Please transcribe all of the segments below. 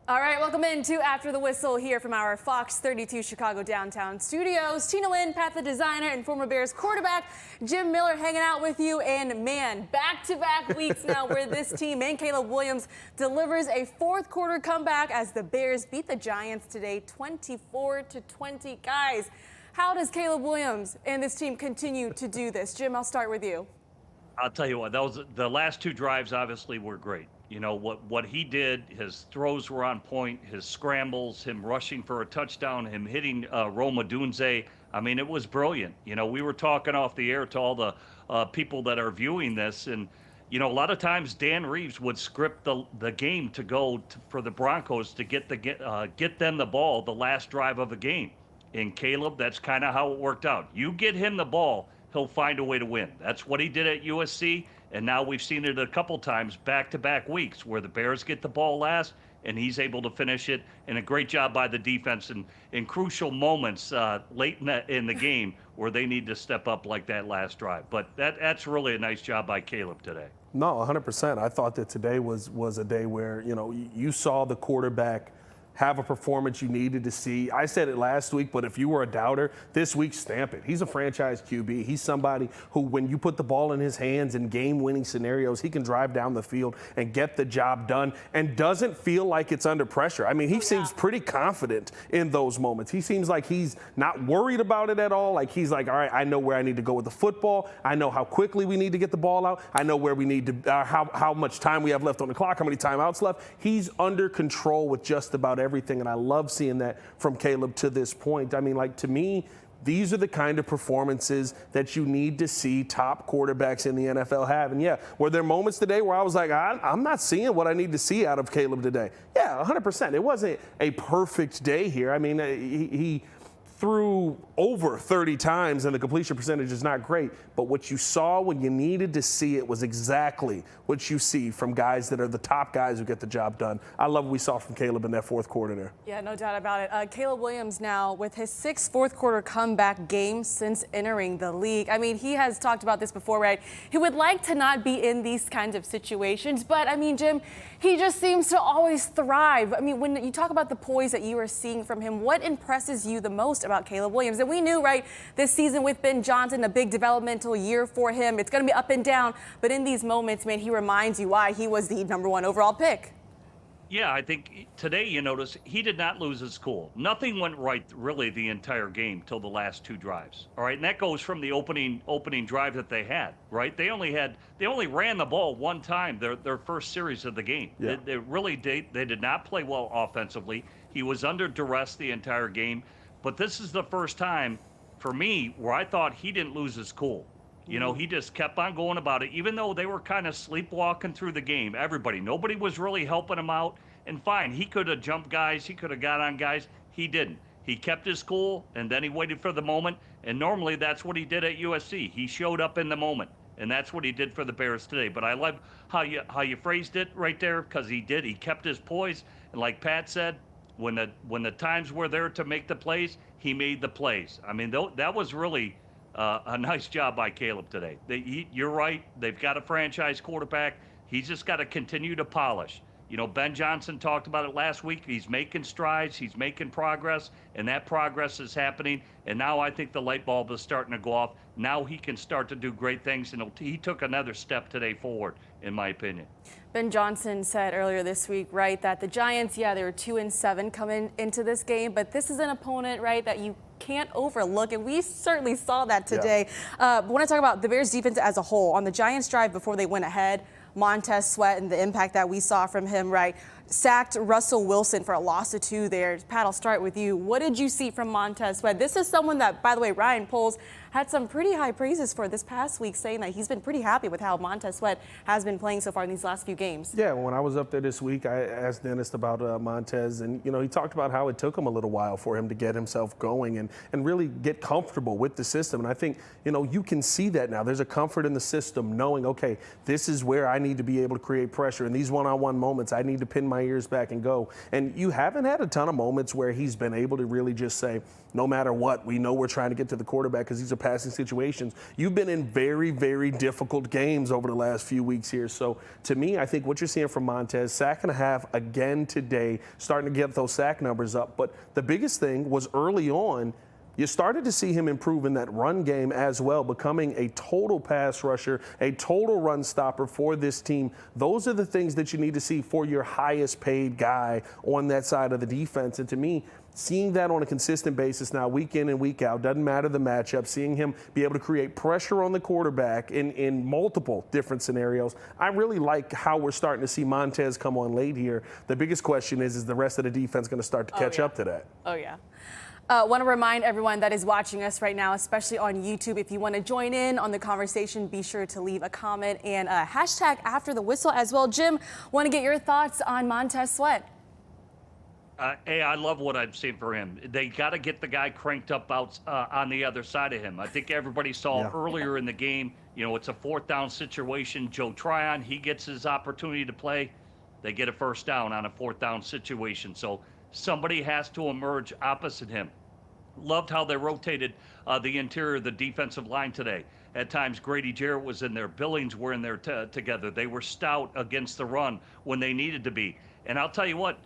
All right, welcome into After the Whistle here from our Fox 32 Chicago downtown studios. Nguyen, Pat the designer, and former Bears quarterback Jim Miller hanging out with you. And man, back-to-back weeks now where this team and Caleb Williams delivers a fourth quarter comeback as the Bears beat the Giants today 24-20. Guys, how does Caleb Williams and this team continue to do this? Jim, I'll start with you. I'll tell you what, the last two drives obviously were great. You know, what he did, his throws were on point, his scrambles, him rushing for a touchdown, him hitting Roma Dunze. I mean, it was brilliant. You know, we were talking off the air to all the people that are viewing this, and, you know, a lot of times Dan Reeves would script the game to go for the Broncos to get them the ball the last drive of the game. In Caleb, that's kind of how it worked out. You get him the ball, he'll find a way to win. That's what he did at USC, and now we've seen it a couple times back-to-back weeks where the Bears get the ball last, and he's able to finish it. And a great job by the defense in crucial moments late in the game where they need to step up like that last drive. But that's really a nice job by Caleb today. No, 100%. I thought that today was a day where, you know, you saw the quarterback have a performance you needed to see. I said it last week, but if you were a doubter, this week, stamp it. He's a franchise QB. He's somebody who, when you put the ball in his hands in game-winning scenarios, he can drive down the field and get the job done and doesn't feel like it's under pressure. I mean, he seems pretty confident in those moments. He seems like he's not worried about it at all. Like, he's like, all right, I know where I need to go with the football. I know how quickly we need to get the ball out. I know where we need to, how much time we have left on the clock, how many timeouts left. He's under control with just about everything, and I love seeing that from Caleb to this point. I mean, like, to me, these are the kind of performances that you need to see top quarterbacks in the NFL have. And yeah, were there moments today where I was like, I'm not seeing what I need to see out of Caleb today? Yeah, 100%. It wasn't a perfect day here. I mean, he threw over 30 times, and the completion percentage is not great. But what you saw when you needed to see it was exactly what you see from guys that are the top guys who get the job done. I love what we saw from Caleb in that fourth quarter there. Yeah, no doubt about it. Caleb Williams now with his sixth fourth quarter comeback game since entering the league. I mean, he has talked about this before, right? He would like to not be in these kinds of situations, but I mean, Jim, he just seems to always thrive. I mean, when you talk about the poise that you are seeing from him, what impresses you the most about Caleb Williams? And we knew, right, this season with Ben Johnson, a big developmental year for him. It's going to be up and down, but in these moments, man, he reminds you why he was the #1 overall pick. Yeah, I think today you notice he did not lose his cool. Nothing went right really the entire game till the last two drives. All right, and that goes from the opening drive that they had, right? They only ran the ball one time their first series of the game. Yeah. They did not play well offensively. He was under duress the entire game. But this is the first time for me where I thought he didn't lose his cool. You know, he just kept on going about it, even though they were kind of sleepwalking through the game. Nobody was really helping him out. And fine, he could have jumped guys, he could have got on guys. He didn't. He kept his cool, and then he waited for the moment. And normally that's what he did at USC. He showed up in the moment, and that's what he did for the Bears today. But I love how you phrased it right there, because he did. He kept his poise, and like Pat said, when the times were there to make the plays, he made the plays. I mean, that was really a nice job by Caleb today. You're right. They've got a franchise quarterback. He's just got to continue to polish. You know, Ben Johnson talked about it last week. He's making strides. He's making progress, and that progress is happening. And now I think the light bulb is starting to go off. Now he can start to do great things, and he took another step today forward, in my opinion. Ben Johnson said earlier this week, right, that the Giants, yeah, they were 2-7 coming into this game, but this is an opponent, right, that you can't overlook, and we certainly saw that today. Yeah. But when I talk about the Bears defense as a whole, on the Giants drive before they went ahead, Montez Sweat and the impact that we saw from him, right, sacked Russell Wilson for a loss of 2 there. Pat, I'll start with you. What did you see from Montez Sweat? This is someone that, by the way, Ryan Poles had some pretty high praises for this past week, saying that he's been pretty happy with how Montez Sweat has been playing so far in these last few games. Yeah, when I was up there this week, I asked Dennis about Montez, and, you know, he talked about how it took him a little while for him to get himself going and really get comfortable with the system. And I think, you know, you can see that now. There's a comfort in the system knowing, okay, this is where I need to be able to create pressure. In these one-on-one moments, I need to pin my my ears back and go. And you haven't had a ton of moments where he's been able to really just say, no matter what, we know we're trying to get to the quarterback because these are passing situations. You've been in very, very difficult games over the last few weeks here. So to me, I think what you're seeing from Montez, sack and a half again today, starting to get those sack numbers up. But the biggest thing was early on, you started to see him improve in that run game as well, becoming a total pass rusher, a total run stopper for this team. Those are the things that you need to see for your highest paid guy on that side of the defense. And to me, seeing that on a consistent basis now, week in and week out, doesn't matter the matchup, seeing him be able to create pressure on the quarterback in multiple different scenarios, I really like how we're starting to see Montez come on late here. The biggest question is the rest of the defense going to start to catch up to that? Oh, yeah. Want to remind everyone that is watching us right now, especially on YouTube, if you want to join in on the conversation, be sure to leave a comment and hashtag after the whistle as well. Jim, want to get your thoughts on Montez Sweat? Hey, I love what I've seen for him. They got to get the guy cranked up out on the other side of him. I think everybody saw earlier in the game, it's a 4th down situation. Joe Tryon, he gets his opportunity to play. They get a 1st down on a 4th down situation. So somebody has to emerge opposite him. Loved how they rotated the interior of the defensive line today. At times, Grady Jarrett was in there. Billings were in there together. They were stout against the run when they needed to be. And I'll tell you what,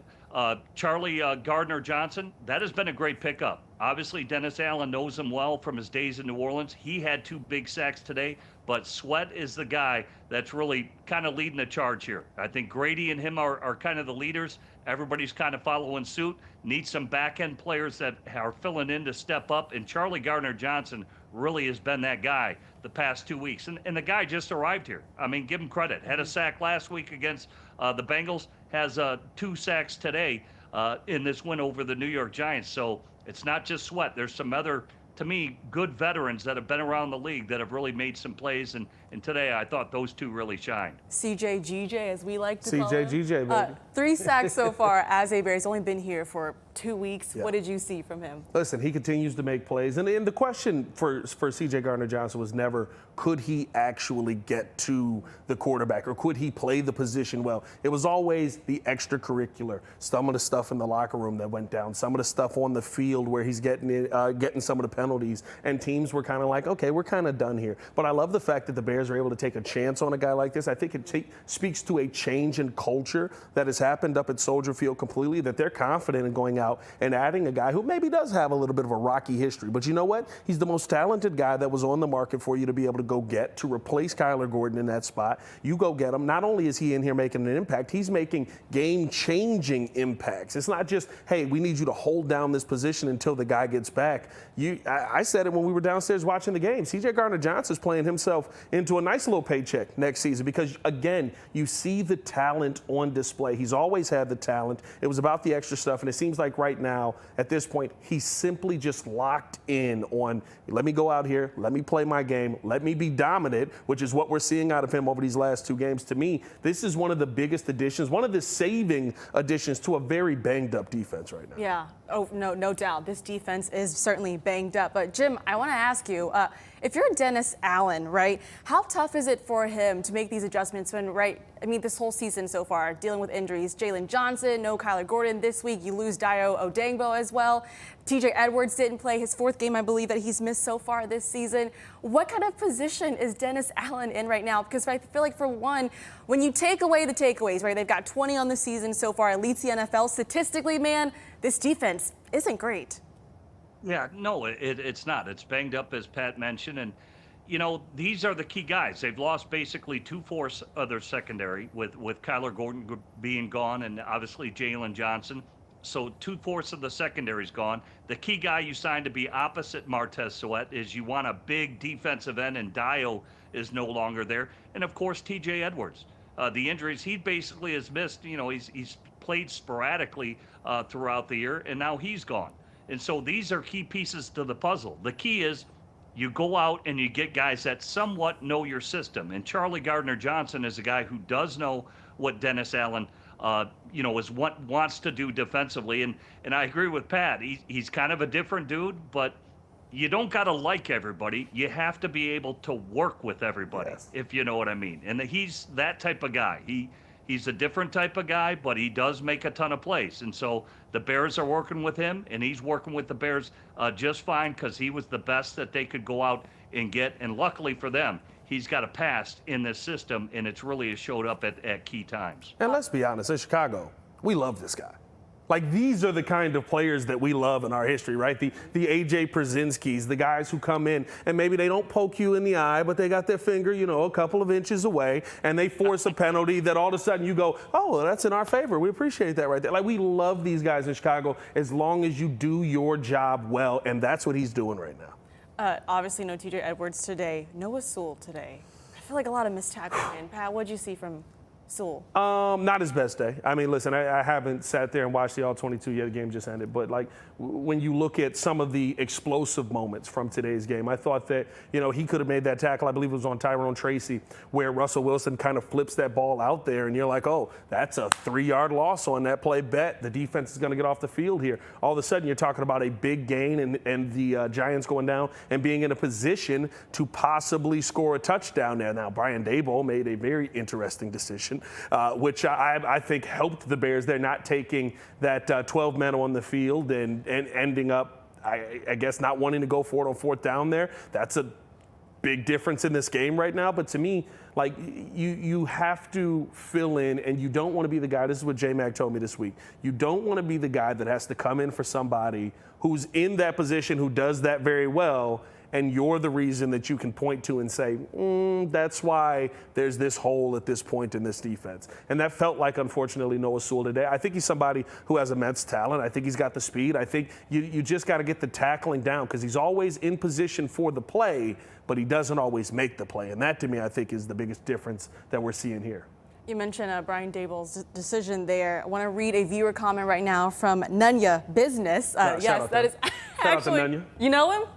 Charlie Gardner-Johnson, that has been a great pickup. Obviously, Dennis Allen knows him well from his days in New Orleans. He had 2 big sacks today, but Sweat is the guy that's really kind of leading the charge here. I think Grady and him are kind of the leaders. Everybody's kind of following suit. Need some back-end players that are filling in to step up, and Charlie Gardner-Johnson really has been that guy the past 2 weeks. And the guy just arrived here. I mean, give him credit. Had a sack last week against the Bengals, has 2 sacks today in this win over the New York Giants. So it's not just Sweat. There's some other, to me, good veterans that have been around the league that have really made some plays. And today I thought those 2 really shined. CJGJ, as we like to call him. CJGJ, baby. 3 sacks so far as a Bear. He's only been here for 2 weeks. Yeah. What did you see from him? Listen, he continues to make plays. And the question for C.J. Gardner-Johnson was never, could he actually get to the quarterback or could he play the position well? It was always the extracurricular, some of the stuff in the locker room that went down, some of the stuff on the field where he's getting some of the penalties. And teams were kind of like, okay, we're kind of done here. But I love the fact that the Bears are able to take a chance on a guy like this. I think it speaks to a change in culture that has happened up at Soldier Field completely, that they're confident in going out and adding a guy who maybe does have a little bit of a rocky history. But you know what? He's the most talented guy that was on the market for you to be able to go get to replace Kyler Gordon in that spot. You go get him. Not only is he in here making an impact, he's making game-changing impacts. It's not just, hey, we need you to hold down this position until the guy gets back. I said it when we were downstairs watching the game. C.J. Gardner-Johnson is playing himself into a nice little paycheck next season because, again, you see the talent on display. He's always had the talent. It was about the extra stuff, and it seems like right now, at this point, he's simply just locked in on, let me go out here, let me play my game, let me be dominant, which is what we're seeing out of him over these last 2 games. To me, this is one of the biggest additions, one of the saving additions to a very banged-up defense right now. Yeah. Oh, no doubt. This defense is certainly banged up. But, Jim, I want to ask you, if you're Dennis Allen, right, how tough is it for him to make these adjustments when, this whole season so far, dealing with injuries, Jalen Johnson, no Kyler Gordon this week, you lose Dio Odangbo as well. TJ Edwards didn't play his 4th game, I believe, that he's missed so far this season. What kind of position is Dennis Allen in right now? Because I feel like, for one, when you take away the takeaways, right, they've got 20 on the season so far, leads the NFL. Statistically, man, this defense isn't great. Yeah, no, it's not. It's banged up, as Pat mentioned. And, these are the key guys. They've lost basically 2/4 of their secondary with Kyler Gordon being gone and obviously Jalen Johnson. So 2/4 of the secondary is gone. The key guy you signed to be opposite Montez Sweat is you want a big defensive end, and Dio is no longer there. And, of course, TJ Edwards. The injuries, he basically has missed. He's played sporadically throughout the year, and now he's gone. And so these are key pieces to the puzzle. The key is you go out and you get guys that somewhat know your system. And Charlie Gardner-Johnson is a guy who does know what Dennis Allen, is what wants to do defensively. And I agree with Pat. He's kind of a different dude, but you don't got to like everybody. You have to be able to work with everybody, if you know what I mean. And he's that type of guy. He's a different type of guy, but he does make a ton of plays. And so the Bears are working with him, and he's working with the Bears just fine because he was the best that they could go out and get. And luckily for them, he's got a past in this system, and it's really showed up at key times. And let's be honest, in Chicago, we love this guy. Like, these are the kind of players that we love in our history, right? The A.J. Przinkis, the guys who come in and maybe they don't poke you in the eye, but they got their finger, a couple of inches away, and they force a penalty that all of a sudden you go, oh, well, that's in our favor. We appreciate that right there. Like, we love these guys in Chicago as long as you do your job well, and that's what he's doing right now. Obviously, no TJ Edwards today. Noah Sewell today. I feel like a lot of missed tackling. Pat, what'd you see from Sewell? Not his best day. I mean, listen, I haven't sat there and watched the All-22 yet. The game just ended. But, like, when you look at some of the explosive moments from today's game, I thought that, he could have made that tackle. I believe it was on Tyrone Tracy, where Russell Wilson kind of flips that ball out there. And you're like, oh, that's a 3-yard loss on that play. Bet the defense is going to get off the field here. All of a sudden, you're talking about a big gain and the Giants going down and being in a position to possibly score a touchdown there. Now, Brian Daboll made a very interesting decision. Which I think helped the Bears. They're not taking that 12 men on the field and ending up, I guess, not wanting to go for it on fourth down there. That's a big difference in this game right now. But to me, like, you have to fill in, and you don't want to be the guy. This is what J-Mac told me this week. You don't want to be the guy that has to come in for somebody who's in that position, who does that very well, and you're the reason that you can point to and say, that's why there's this hole at this point in this defense. And that felt like, unfortunately, Noah Sewell today. I think he's somebody who has immense talent. I think he's got the speed. I think you just got to get the tackling down because he's always in position for the play, but he doesn't always make the play. And that, to me, I think is the biggest difference that we're seeing here. You mentioned Brian Daboll's decision there. I want to read a viewer comment right now from Nunya Business. Yes, that is actually, shout out to Nunya. You know him?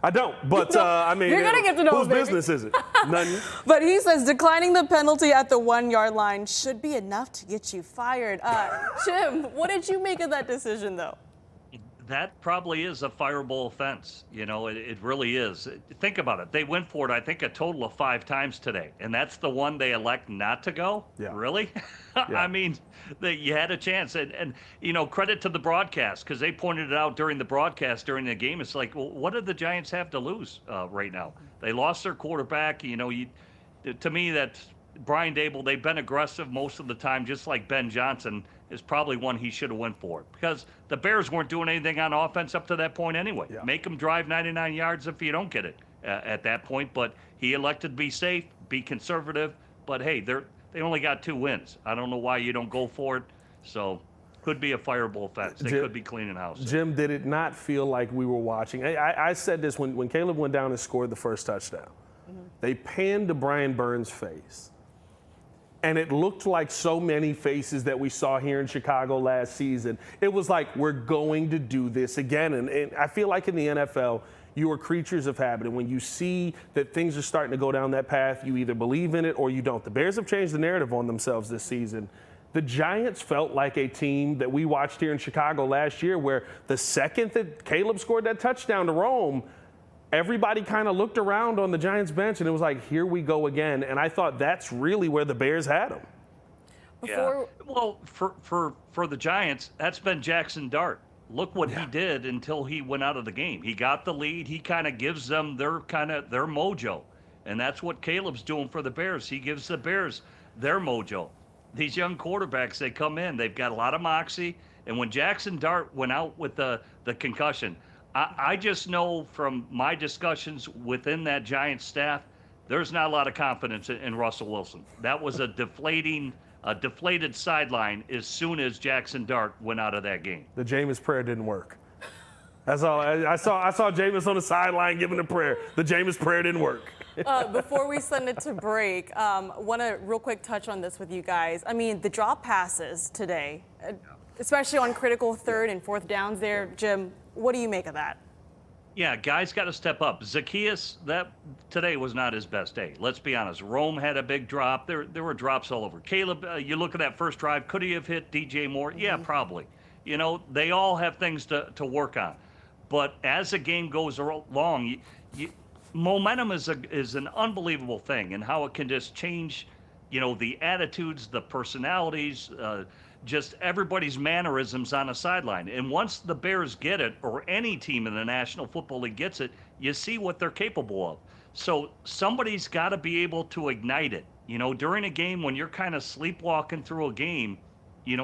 I don't, but I mean, you're gonna get to know whose business is it? None. But he says declining the penalty at the 1-yard line should be enough to get you fired. Jim, what did you make of that decision, though? That probably is a fireable offense. It really is. Think about it. They went for it, I think, a total of 5 times today, and that's the one they elect not to go? Yeah. Really? Yeah. I mean, you had a chance. And credit to the broadcast because they pointed it out during the broadcast during the game. It's like, well, what do the Giants have to lose right now? They lost their quarterback. To me, that's Brian Daboll. They've been aggressive most of the time, just like Ben Johnson is probably one he should have went for because the Bears weren't doing anything on offense up to that point anyway. Yeah. Make them drive 99 yards if you don't get it at that point. But he elected to be safe, be conservative. But, hey, they only got 2 wins. I don't know why you don't go for it. So could be a fireable offense. They could be cleaning house. Jim, did it not feel like we were watching? I said this when Caleb went down and scored the first touchdown. Mm-hmm. They panned to Brian Burns' face. And it looked like so many faces that we saw here in Chicago last season. It was like, we're going to do this again. And I feel like in the NFL, you are creatures of habit. And when you see that things are starting to go down that path, you either believe in it or you don't. The Bears have changed the narrative on themselves this season. The Giants felt like a team that we watched here in Chicago last year where the second that Caleb scored that touchdown to Rome, everybody kind of looked around on the Giants bench and it was like, here we go again. And I thought that's really where the Bears had them. Yeah. Well, for the Giants, that's been Jackson Dart. Look what he did until he went out of the game. He got the lead. He kind of gives them their mojo. And that's what Caleb's doing for the Bears. He gives the Bears their mojo. These young quarterbacks, they come in, they've got a lot of moxie. And when Jackson Dart went out with the concussion, I just know from my discussions within that Giants staff, there's not a lot of confidence in Russell Wilson. That was a deflated sideline as soon as Jackson Dart went out of that game. The Jameis prayer didn't work. That's all. I saw Jameis on the sideline giving a prayer. The Jameis prayer didn't work. Before we send it to break, want to real quick touch on this with you guys. I mean, the drop passes today, especially on critical 3rd and 4th downs there. Jim, what do you make of that? Yeah, guys got to step up. Zacchaeus, that today was not his best day. Let's be honest. Rome had a big drop. There were drops all over. Caleb, you look at that first drive, could he have hit DJ Moore? Mm-hmm. Yeah, probably. They all have things to work on. But as the game goes along, momentum is an unbelievable thing, and how it can just change, the attitudes, the personalities, just everybody's mannerisms on the sideline. And once the Bears get it, or any team in the National Football League gets it, you see what they're capable of. So somebody's got to be able to ignite it. During a game when you're kind of sleepwalking through a game,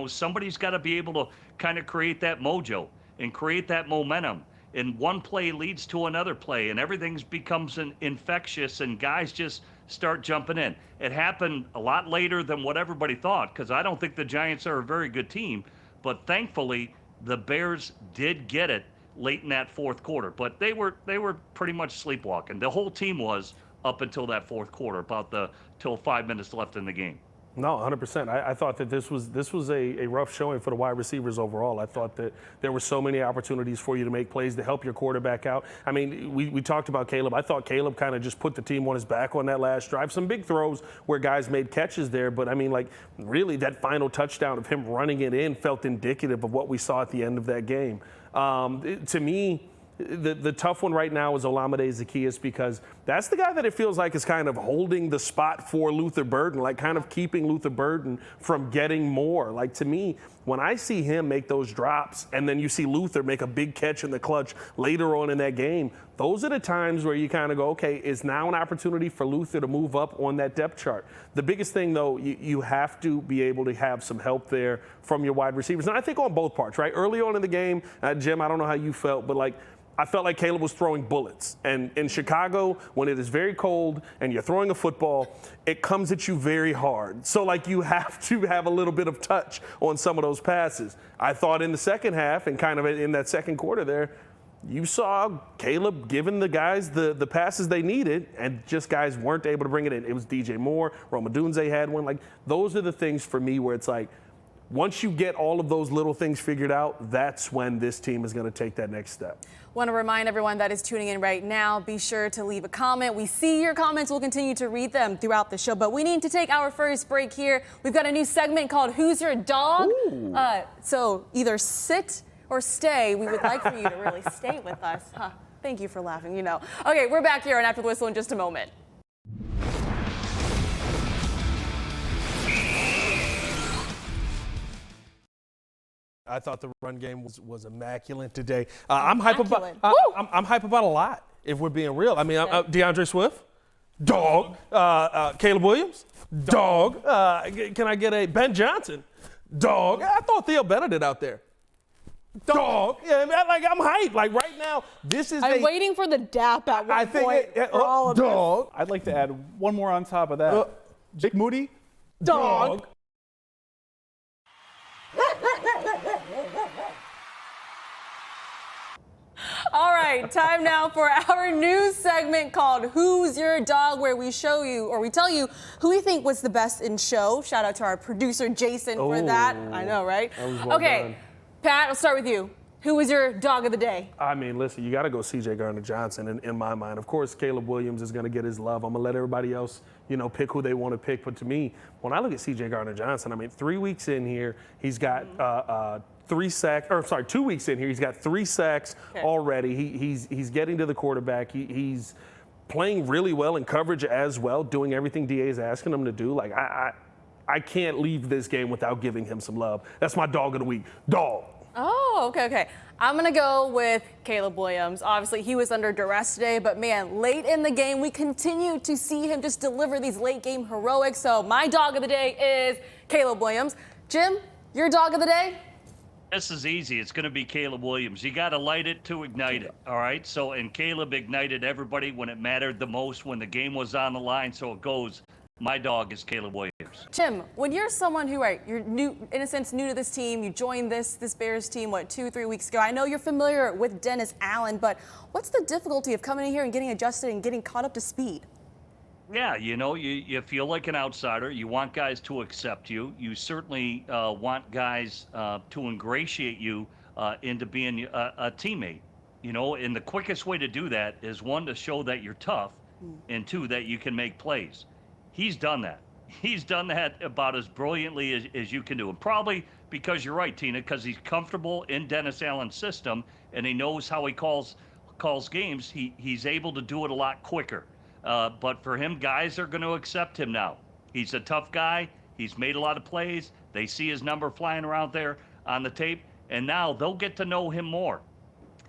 somebody's got to be able to kind of create that mojo and create that momentum. And one play leads to another play, and everything becomes infectious, and guys just start jumping in. It happened a lot later than what everybody thought, because I don't think the Giants are a very good team. But thankfully, the Bears did get it late in that fourth quarter. But they were pretty much sleepwalking. The whole team was up until that fourth quarter, till 5 minutes left in the game. No, 100%. I thought that this was a rough showing for the wide receivers overall. I thought that there were so many opportunities for you to make plays to help your quarterback out. I mean, we talked about Caleb. I thought Caleb kind of just put the team on his back on that last drive. Some big throws where guys made catches there, but I mean, like, really that final touchdown of him running it in felt indicative of what we saw at the end of that game. To me, the tough one right now is Olamide Zaccheaus, because that's the guy that it feels like is kind of holding the spot for Luther Burden, like kind of keeping Luther Burden from getting more. Like, to me, when I see him make those drops and then you see Luther make a big catch in the clutch later on in that game, those are the times where you kind of go, okay, it's now an opportunity for Luther to move up on that depth chart. The biggest thing, though, you have to be able to have some help there from your wide receivers. And I think on both parts, right? Early on in the game, Jim, I don't know how you felt, but like, I felt like Caleb was throwing bullets. And in Chicago, when it is very cold and you're throwing a football, it comes at you very hard. So, like, you have to have a little bit of touch on some of those passes. I thought in the second half and kind of in that second quarter there, you saw Caleb giving the guys the passes they needed, and just guys weren't able to bring it in. It was DJ Moore, Rome Odunze had one. Like, those are the things for me where it's like, once you get all of those little things figured out, that's when this team is going to take that next step. Want to remind everyone that is tuning in right now, be sure to leave a comment. We see your comments. We'll continue to read them throughout the show, but we need to take our first break here. We've got a new segment called Who's Your Dog? So either sit or stay. We would like for you to really stay with us. Thank you for laughing, Okay, we're back here on After the Whistle in just a moment. I thought the run game was immaculate today. I'm hype about a lot, if we're being real. I mean, DeAndre Swift, dog. Caleb Williams, dog. Can I get a Ben Johnson, dog? I thought Theo Benedict out there, dog. Yeah, like, I'm hyped. Like, right now, this is. I'm waiting for the dap at one point for all of dog. this. I'd like to add one more on top of that. Jake Moody, dog. All right, time now for our new segment called Who's Your Dog, where we show you, or we tell you, who we think was the best in show. Shout out to our producer, Jason, for that. I know, right? That was well done. Pat, I'll start with you. Who was your dog of the day? I mean, listen, you got to go C.J. Gardner-Johnson in my mind. Of course, Caleb Williams is going to get his love. I'm going to let everybody else, pick who they want to pick. But to me, when I look at C.J. Gardner-Johnson, I mean, 3 weeks in here, he's got 2 weeks in here, he's got 3 sacks already. He's getting to the quarterback. He's playing really well in coverage as well, doing everything DA is asking him to do. Like, I can't leave this game without giving him some love. That's my dog of the week. Dog. Oh, okay. I'm going to go with Caleb Williams. Obviously, he was under duress today, but man, late in the game, we continue to see him just deliver these late game heroics. So my dog of the day is Caleb Williams. Jim, your dog of the day? This is easy. It's going to be Caleb Williams. You got to light it to ignite it, all right? So, and Caleb ignited everybody when it mattered the most, when the game was on the line. So it goes, my dog is Caleb Williams. Jim, when you're someone who, you're new, in a sense, new to this team, you joined this Bears team, 2-3 weeks ago. I know you're familiar with Dennis Allen, but what's the difficulty of coming in here and getting adjusted and getting caught up to speed? Yeah, you feel like an outsider. You want guys to accept you. You certainly want guys to ingratiate you into being a teammate. And the quickest way to do that is, 1, to show that you're tough, and 2, that you can make plays. He's done that. He's done that about as brilliantly as you can do. And probably because you're right, Tina, because he's comfortable in Dennis Allen's system and he knows how he calls games, he's able to do it a lot quicker. But for him, guys are going to accept him now. He's a tough guy. He's made a lot of plays. They see his number flying around there on the tape, and now they'll get to know him more.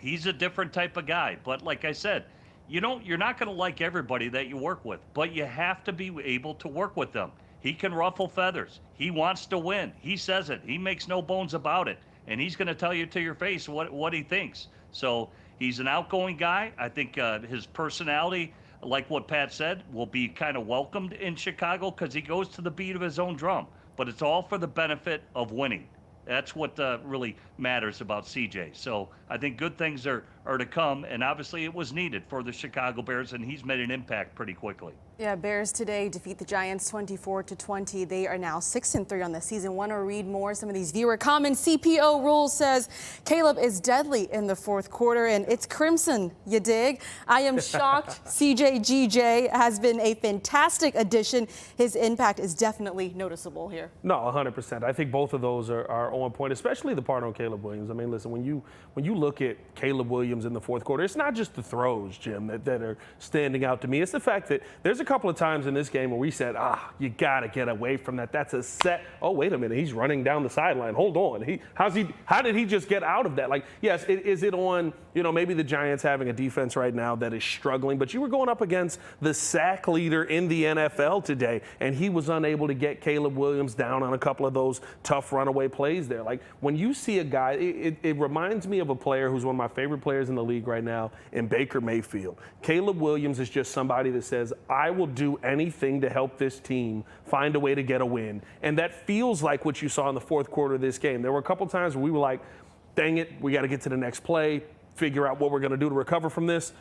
He's a different type of guy. But like I said, you're not going to like everybody that you work with, but you have to be able to work with them. He can ruffle feathers. He wants to win. He says it. He makes no bones about it. And he's going to tell you to your face what he thinks. So he's an outgoing guy. I think his personality, like what Pat said, will be kind of welcomed in Chicago because he goes to the beat of his own drum. But it's all for the benefit of winning. That's what really matters about CJ. So I think good things are to come, and obviously it was needed for the Chicago Bears, and he's made an impact pretty quickly. Yeah, Bears today defeat the Giants 24-20. They are now 6-3 on the season. Want to read more? Some of these viewer comments. CPO Rules says Caleb is deadly in the fourth quarter, and it's crimson, you dig? I am shocked. CJGJ has been a fantastic addition. His impact is definitely noticeable here. No, 100%. I think both of those are on point, especially the part on Caleb Williams. I mean, listen, when you look at Caleb Williams in the fourth quarter, it's not just the throws, Jim, that are standing out to me. It's the fact that there's a couple of times in this game where we said, you got to get away from that. That's a set. Oh, wait a minute. He's running down the sideline. Hold on. How did he just get out of that? Like, yes, is it on, maybe the Giants having a defense right now that is struggling, but you were going up against the sack leader in the NFL today, and he was unable to get Caleb Williams down on a couple of those tough runaway plays there. Like, when you see a guy, it reminds me of a player who's one of my favorite players in the league right now in Baker Mayfield. Caleb Williams is just somebody that says, I will do anything to help this team find a way to get a win. And that feels like what you saw in the fourth quarter of this game. There were a couple times where we were like, dang it, we got to get to the next play, figure out what we're going to do to recover from this.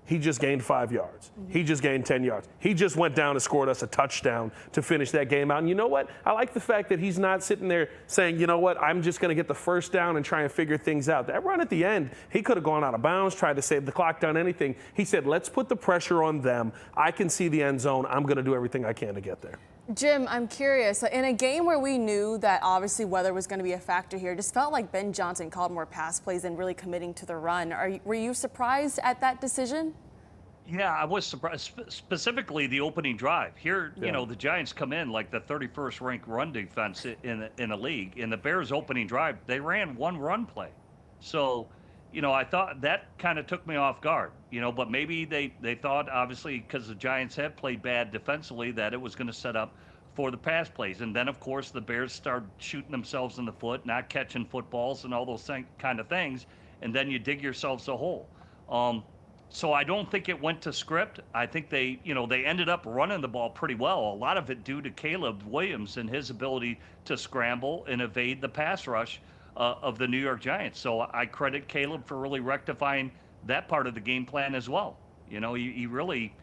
He just gained 5 yards. He just gained 10 yards. He just went down and scored us a touchdown to finish that game out. And you know what? I like the fact that he's not sitting there saying, you know what, I'm just going to get the first down and try and figure things out. That run at the end, he could have gone out of bounds, tried to save the clock, done anything. He said, let's put the pressure on them. I can see the end zone. I'm going to do everything I can to get there. Jim, I'm curious. In a game where we knew that obviously weather was going to be a factor here, it just felt like Ben Johnson called more pass plays and really committing to the run. Were you surprised at that decision? Yeah, I was surprised, specifically the opening drive. Here, the Giants come in like the 31st ranked run defense in the league. In the Bears' opening drive, they ran one run play. So, I thought that kind of took me off guard, but maybe they thought, obviously, because the Giants had played bad defensively, that it was going to set up for the pass plays. And then, of course, the Bears started shooting themselves in the foot, not catching footballs and all those kind of things. And then you dig yourselves a hole. So I don't think it went to script. I think they ended up running the ball pretty well. A lot of it due to Caleb Williams and his ability to scramble and evade the pass rush of the New York Giants. So I credit Caleb for really rectifying that part of the game plan as well. He really,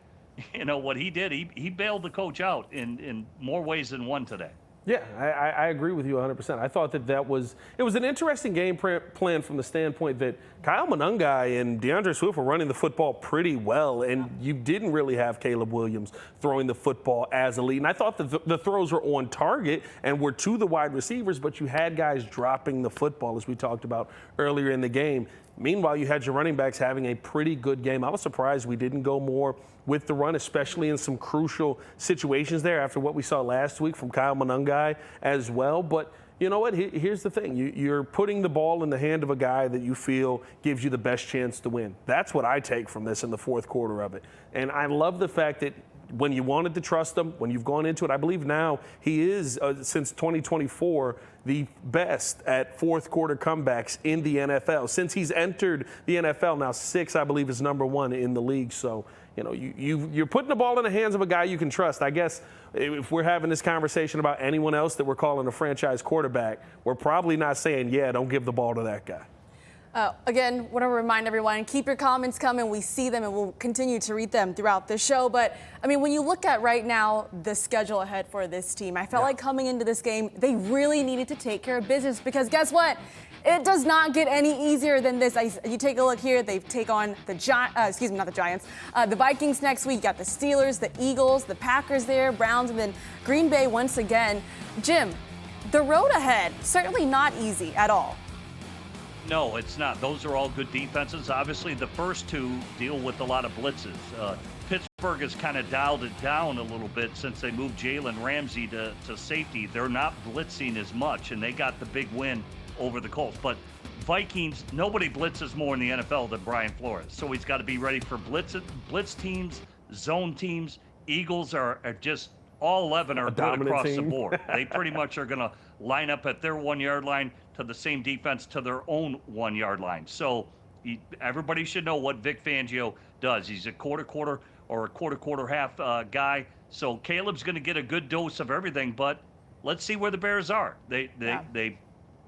what he did, he bailed the coach out in more ways than one today. Yeah, I agree with you 100%. I thought it was an interesting game plan from the standpoint that Kyle Monangai and DeAndre Swift were running the football pretty well, and you didn't really have Caleb Williams throwing the football as elite. And I thought the throws were on target and were to the wide receivers, but you had guys dropping the football, as we talked about earlier in the game. Meanwhile, you had your running backs having a pretty good game. I was surprised we didn't go more with the run, especially in some crucial situations there after what we saw last week from Kyle Monangai as well. But you know what? Here's the thing. You're putting the ball in the hand of a guy that you feel gives you the best chance to win. That's what I take from this in the fourth quarter of it. And I love the fact that when you wanted to trust him, when you've gone into it, I believe now he is, since 2024, the best at fourth quarter comebacks in the NFL. Since he's entered the NFL, now 6, I believe, is number 1 in the league. So, you're putting the ball in the hands of a guy you can trust. I guess if we're having this conversation about anyone else that we're calling a franchise quarterback, we're probably not saying, don't give the ball to that guy. Again, want to remind everyone, keep your comments coming. We see them and we'll continue to read them throughout the show. But, when you look at right now the schedule ahead for this team, I felt like coming into this game, they really needed to take care of business because guess what? It does not get any easier than this. You take a look here. They take on the the Vikings next week. You got the Steelers, the Eagles, the Packers there, Browns, and then Green Bay once again. Jim, the road ahead, certainly not easy at all. No, it's not. Those are all good defenses. Obviously, the first two deal with a lot of blitzes. Pittsburgh has kind of dialed it down a little bit since they moved Jalen Ramsey to safety. They're not blitzing as much, and they got the big win over the Colts. But Vikings, nobody blitzes more in the NFL than Brian Flores. So he's got to be ready for blitz teams, zone teams. Eagles are just all 11 are good across the board. They pretty much are going to line up at their 1 yard line to the same defense to their own 1 yard line. So everybody should know what Vic Fangio does. He's a quarter or a quarter half guy. So Caleb's going to get a good dose of everything. But let's see where the Bears are.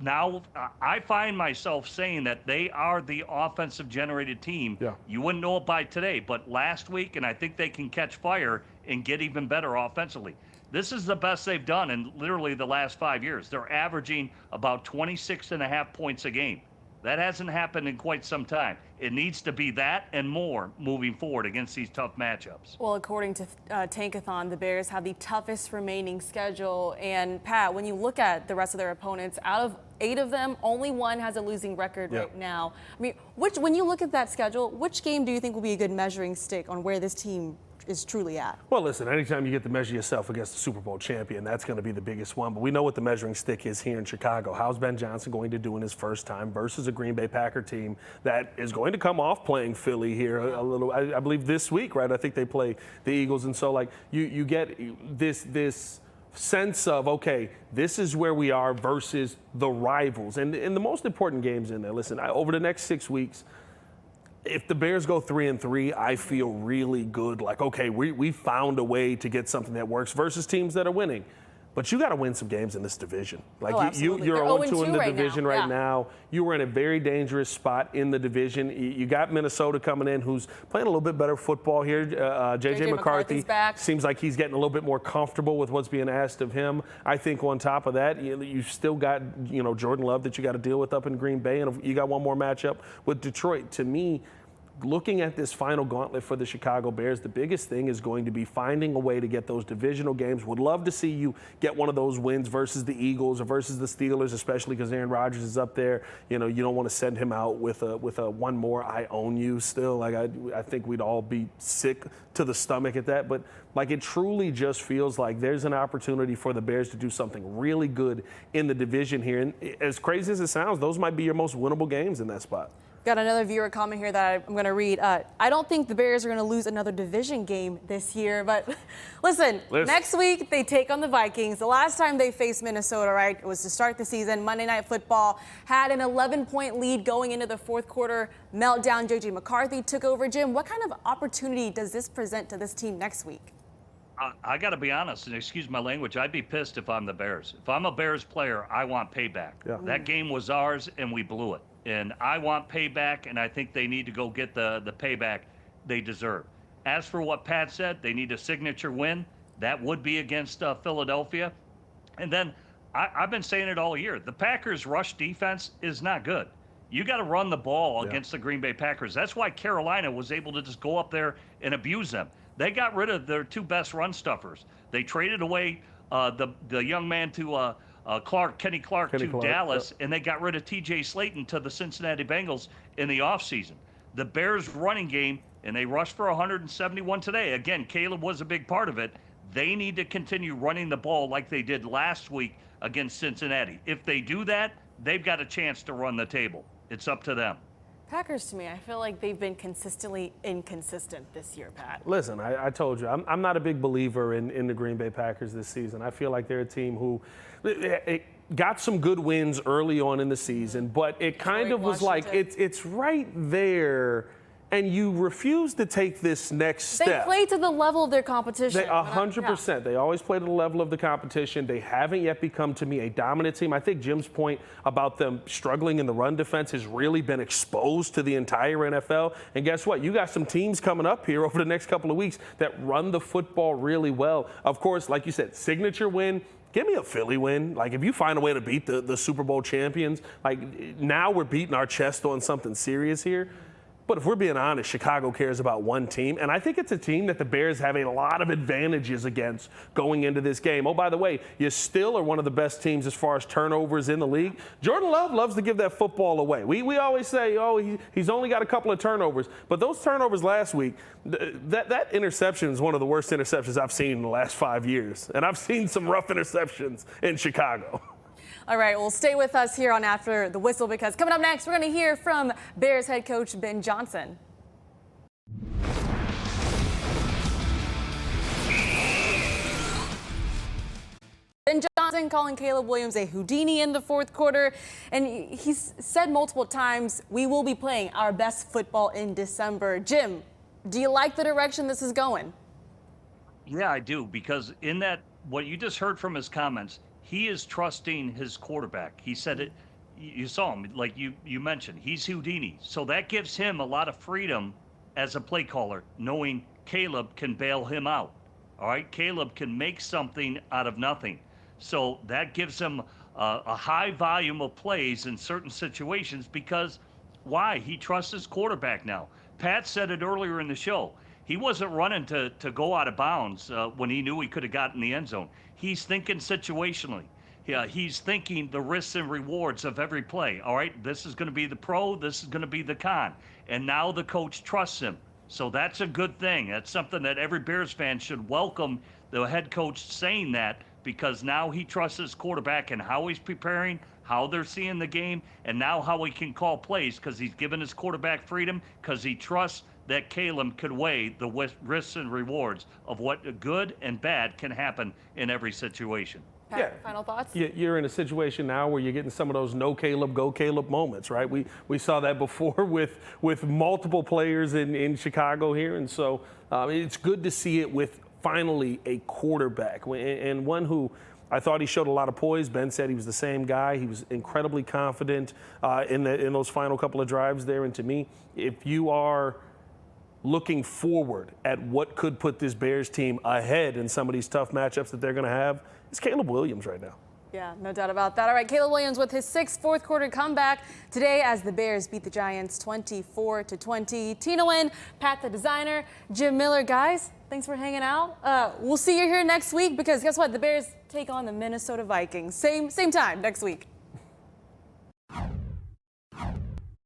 Now, I find myself saying that they are the offensive-generated team. Yeah. You wouldn't know it by today, but last week, and I think they can catch fire and get even better offensively. This is the best they've done in literally the last 5 years. They're averaging about 26.5 points a game. That hasn't happened in quite some time. It needs to be that and more moving forward against these tough matchups. Well, according to Tankathon, the Bears have the toughest remaining schedule. And, Pat, when you look at the rest of their opponents, out of 8 of them, only 1 has a losing record right now. I mean, when you look at that schedule, which game do you think will be a good measuring stick on where this team is truly at? Well, listen, anytime you get to measure yourself against the Super Bowl champion, that's going to be the biggest one. But we know what the measuring stick is here in Chicago. How's Ben Johnson going to do in his first time versus a Green Bay Packer team that is going to come off playing Philly here a little, I believe this week, right? I think they play the Eagles. And so, like, you get this sense of, okay, this is where we are versus the rivals. And the most important games in there, listen, over the next 6 weeks, if the Bears go 3-3, I feel really good. Like, okay, we found a way to get something that works versus teams that are winning. But you got to win some games in this division. Like you're 0-2 in the division right now. You were in a very dangerous spot in the division. You got Minnesota coming in, who's playing a little bit better football here. J.J. McCarthy seems like he's getting a little bit more comfortable with what's being asked of him. I think on top of that, you've still got Jordan Love that you got to deal with up in Green Bay, and you got one more matchup with Detroit. To me, looking at this final gauntlet for the Chicago Bears, the biggest thing is going to be finding a way to get those divisional games. Would love to see you get one of those wins versus the Eagles or versus the Steelers, especially because Aaron Rodgers is up there. You don't want to send him out with a one more I own you still. Like I think we'd all be sick to the stomach at that. But like it truly just feels like there's an opportunity for the Bears to do something really good in the division here. And as crazy as it sounds, those might be your most winnable games in that spot. Got another viewer comment here that I'm going to read. I don't think the Bears are going to lose another division game this year, but listen, next week they take on the Vikings. The last time they faced Minnesota, right, it was to start the season. Monday Night Football had an 11-point lead going into the fourth quarter. Meltdown, J.J. McCarthy took over. Jim, what kind of opportunity does this present to this team next week? I got to be honest, and excuse my language, I'd be pissed if I'm the Bears. If I'm a Bears player, I want payback. Yeah. That game was ours, and we blew it. And I want payback, and I think they need to go get the payback they deserve. As for what Pat said, they need a signature win. That would be against Philadelphia. And then I've been saying it all year. The Packers' rush defense is not good. You got to run the ball against the Green Bay Packers. That's why Carolina was able to just go up there and abuse them. They got rid of their 2 best run stuffers. They traded away the young man to Kenny Clark to Dallas, and they got rid of T.J. Slayton to the Cincinnati Bengals in the offseason. The Bears' running game, and they rushed for 171 today. Again, Caleb was a big part of it. They need to continue running the ball like they did last week against Cincinnati. If they do that, they've got a chance to run the table. It's up to them. Packers, to me, I feel like they've been consistently inconsistent this year, Pat. Listen, I told you, I'm not a big believer in the Green Bay Packers this season. I feel like they're a team who got some good wins early on in the season, but it kind of was like it's right there, and you refuse to take this next step. They play to the level of their competition. 100%. They always play to the level of the competition. They haven't yet become, to me, a dominant team. I think Jim's point about them struggling in the run defense has really been exposed to the entire NFL. And guess what? You got some teams coming up here over the next couple of weeks that run the football really well. Of course, like you said, signature win. Give me a Philly win. Like, if you find a way to beat the Super Bowl champions, like, now we're beating our chest on something serious here. But if we're being honest, Chicago cares about one team, and I think it's a team that the Bears have a lot of advantages against going into this game. Oh, by the way, you still are one of the best teams as far as turnovers in the league. Jordan Love loves to give that football away. We always say, oh, he's only got a couple of turnovers, but those turnovers last week, that interception is one of the worst interceptions I've seen in the last 5 years, and I've seen some rough interceptions in Chicago. All right, well, stay with us here on After the Whistle, because coming up next, we're going to hear from Bears head coach Ben Johnson. Ben Johnson calling Caleb Williams a Houdini in the fourth quarter, and he's said multiple times, we will be playing our best football in December. Jim, do you like the direction this is going? Yeah, I do, because in that, what you just heard from his comments, he is trusting his quarterback. He said it, you saw him, like you mentioned, he's Houdini. So that gives him a lot of freedom as a play caller, knowing Caleb can bail him out. All right, Caleb can make something out of nothing. So that gives him a high volume of plays in certain situations, because why? He trusts his quarterback now. Pat said it earlier in the show. He wasn't running to go out of bounds when he knew he could have gotten the end zone. He's thinking situationally. Yeah, he's thinking the risks and rewards of every play. All right, this is going to be the pro, this is going to be the con. And now the coach trusts him. So that's a good thing. That's something that every Bears fan should welcome, the head coach saying that, because now he trusts his quarterback and how he's preparing, how they're seeing the game, and now how he can call plays, because he's given his quarterback freedom, because he trusts that Caleb could weigh the risks and rewards of what good and bad can happen in every situation. Pat, yeah. Final thoughts? You're in a situation now where you're getting some of those no Caleb, go Caleb moments, right? We saw that before with multiple players in Chicago here, and so it's good to see it with finally a quarterback, and one who I thought he showed a lot of poise. Ben said he was the same guy. He was incredibly confident in those final couple of drives there, and to me, if you are looking forward at what could put this Bears team ahead in some of these tough matchups that they're going to have, it's Caleb Williams right now. Yeah, no doubt about that. All right, Caleb Williams with his sixth fourth quarter comeback today as the Bears beat the Giants 24-20. Tina Nguyen, Pat the designer, Jim Miller. Guys, thanks for hanging out. We'll see you here next week, because guess what? The Bears take on the Minnesota Vikings. Same time next week.